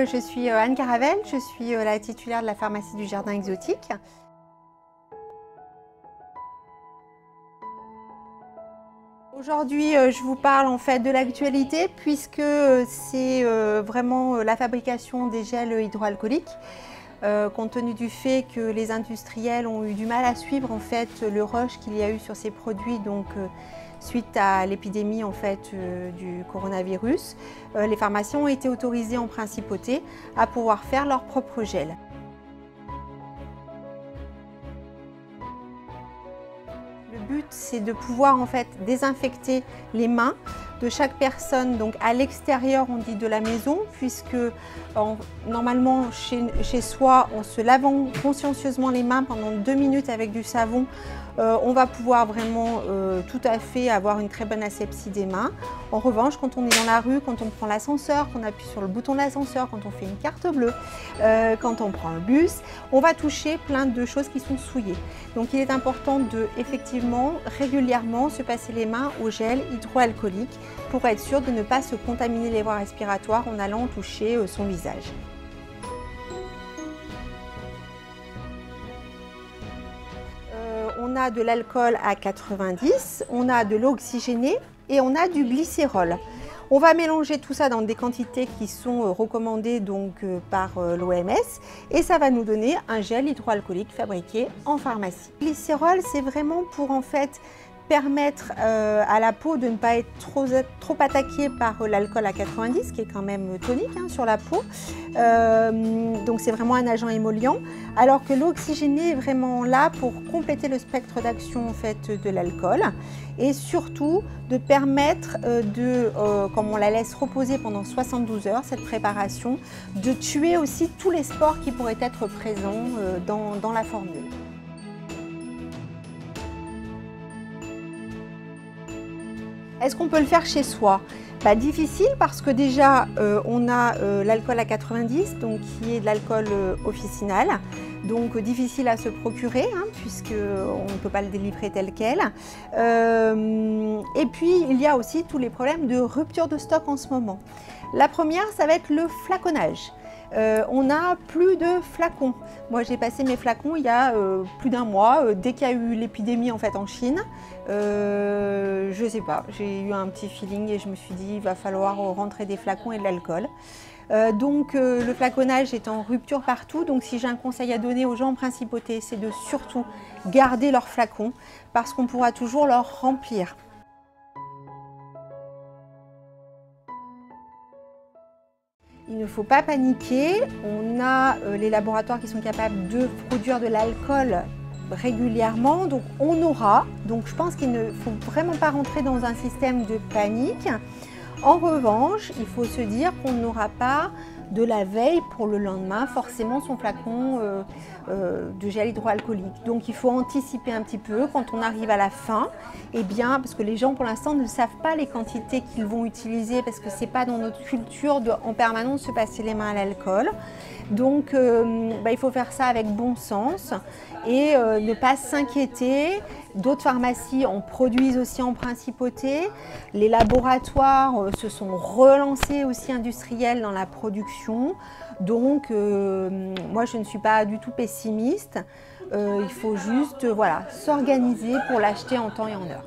Je suis Anne Caravel, je suis la titulaire de la pharmacie du Jardin Exotique. Aujourd'hui, je vous parle en fait de l'actualité puisque c'est vraiment la fabrication des gels hydroalcooliques. Compte tenu du fait que les industriels ont eu du mal à suivre en fait le rush qu'il y a eu sur ces produits, donc suite à l'épidémie en fait du coronavirus, les pharmaciens ont été autorisés en principauté à pouvoir faire leur propre gel. Le but, c'est de pouvoir en fait désinfecter les mains de chaque personne, donc à l'extérieur, on dit de la maison, puisque normalement chez soi, en se lavant consciencieusement les mains pendant 2 minutes avec du savon, on va pouvoir vraiment tout à fait avoir une très bonne asepsie des mains. En revanche, quand on est dans la rue, quand on prend l'ascenseur, qu'on appuie sur le bouton de l'ascenseur, quand on fait une carte bleue, quand on prend le bus, on va toucher plein de choses qui sont souillées. Donc il est important de effectivement régulièrement se passer les mains au gel hydroalcoolique pour être sûr de ne pas se contaminer les voies respiratoires en allant toucher son visage. On a de l'alcool à 90, on a de l'eau oxygénée et on a du glycérol. On va mélanger tout ça dans des quantités qui sont recommandées donc par l'OMS et ça va nous donner un gel hydroalcoolique fabriqué en pharmacie. Le glycérol, c'est vraiment pour en fait permettre à la peau de ne pas être trop attaquée par l'alcool à 90, qui est quand même tonique sur la peau. Donc c'est vraiment un agent émollient, alors que l'eau oxygénée est vraiment là pour compléter le spectre d'action en fait, de l'alcool et surtout de permettre comme on la laisse reposer pendant 72 heures, cette préparation, de tuer aussi tous les spores qui pourraient être présents dans la formule. Est-ce qu'on peut le faire chez soi? Difficile parce que déjà on a l'alcool à 90, donc qui est de l'alcool officinal, donc difficile à se procurer puisqu'on ne peut pas le délivrer tel quel. Et puis il y a aussi tous les problèmes de rupture de stock en ce moment. La première, ça va être le flaconnage. On n'a plus de flacons. Moi j'ai passé mes flacons il y a plus d'1 mois, dès qu'il y a eu l'épidémie en fait en Chine. Je sais pas, j'ai eu un petit feeling et je me suis dit il va falloir rentrer des flacons et de l'alcool. Donc le flaconnage est en rupture partout, donc si j'ai un conseil à donner aux gens en principauté, c'est de surtout garder leurs flacons parce qu'on pourra toujours leur remplir. Il ne faut pas paniquer, on a les laboratoires qui sont capables de produire de l'alcool régulièrement, donc on aura. Donc je pense qu'il ne faut vraiment pas rentrer dans un système de panique. En revanche, il faut se dire qu'on n'aura pas de la veille pour le lendemain forcément son flacon de gel hydroalcoolique. Donc il faut anticiper un petit peu quand on arrive à la fin, parce que les gens pour l'instant ne savent pas les quantités qu'ils vont utiliser parce que c'est pas dans notre culture de en permanence se passer les mains à l'alcool. Donc il faut faire ça avec bon sens et ne pas s'inquiéter. D'autres pharmacies en produisent aussi en principauté. Les laboratoires se sont relancés aussi industriels dans la production. Donc moi je ne suis pas du tout pessimiste. Il faut juste s'organiser pour l'acheter en temps et en heure.